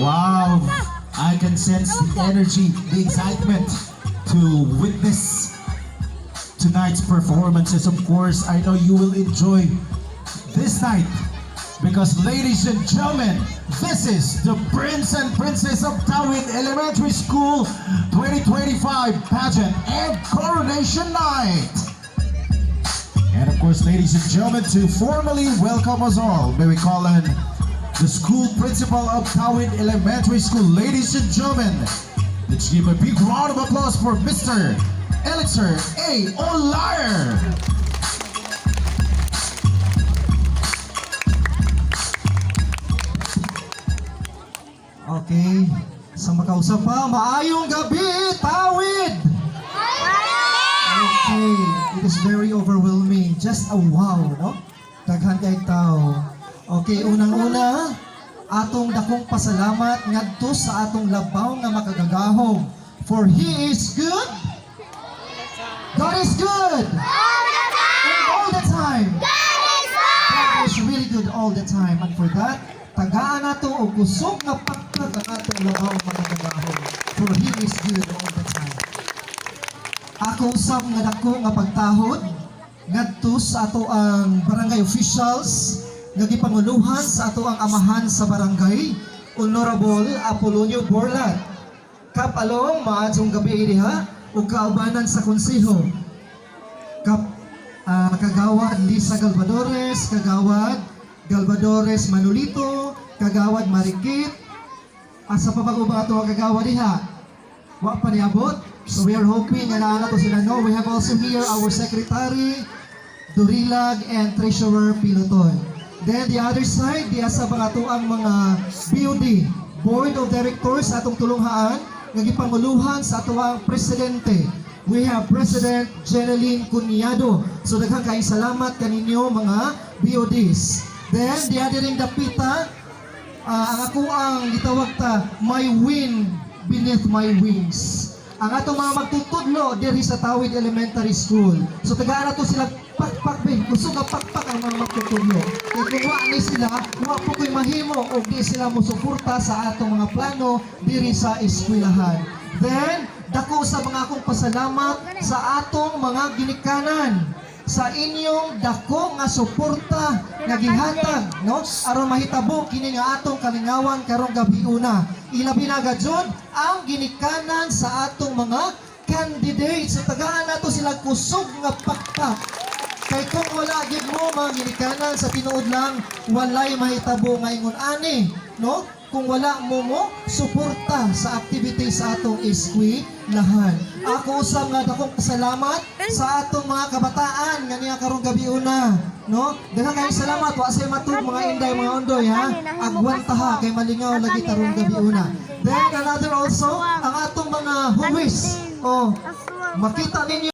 Wow, I can sense the energy, the excitement to witness tonight's performances. Of course, I know you will enjoy this night because, ladies and gentlemen, this is the Prince and Princess of Tawid Elementary School 2025 pageant and coronation night. And of course, ladies and gentlemen, to formally welcome us all, may we call on the school principal of Tawid Elementary School. Ladies and gentlemen, let's give a big round of applause for Mr. Elixir A. Olayer. Okay, sa makausap pa, maayong gabi, Tawid! Okay, it is very overwhelming. Just a wow, no? Daghan kay tao. Okay, unang-una, atong dakong pasalamat ngadto sa atong labaw nga makagagahom. For He is good. God is good. And all the time. God is really good all the time. And for that, tagaan nato og kusog nga pagtag ang atong labaw makagagahom. For He is good all the time. Ako usab nga dako nga pagtahod ngadto sa ato ang barangay officials nga gipanguluhan sa ato ang amahan sa barangay, Honorable Apolonio Borlat. Kapalong maadtong gabi diha ug kaubanan sa konseho. Kagawad Lisa Galvadores, kagawad Galvadores Manolito, kagawad Marikit. Asa pa ba ba ato ang kagawad diha? Wa pa niabot. So we are hoping na naana to sila no. We have also here our secretary Durilag and treasurer Piloton. Then the other side, di asa pa ato ang mga BOD, Board of Directors atong tulunghaan nga gipanguluhan sa ato ang presidente. We have President Jeneline Cuniado. So daghang kay salamat kaninyo mga BODs. Then the other ring dapita, ang ako ang gitawag ta, my wind beneath my wings. Ang atong mga magtutudlo diri sa Tawid Elementary School. So tagaan nato sila pakpak be, gusto nga pakpak ang mga magtutudlo. Kaya kung wa ni sila, wa po ko'y mahimo o di sila musuporta sa atong mga plano diri sa eskwelahan. Then, dako sa mga akong pasalamat sa atong mga ginikanan sa inyong dako nga suporta nga gihatag no aron mahitabo kini nga atong kalingawan karong gabi una. Ilabi na gajud ang ginikanan sa atong mga candidates. Sa tagaan nato sila kusog nga pakpak. Kay kung wala gid mo mga ginikanan sa tinuod lang walay mahitabo nga ingon ani no kung wala mo suporta sa activity sa atong eskwelahan. Ako usab nga dakong pasalamat sa atong mga kabataan nga niya karong gabi una, no? Daghang kayong salamat wa say matug mga inday mga ondoy ha. Agwanta ha kay malingaw lagi karong gabi una. Then another also ang atong mga huwis. Oh, makita ninyo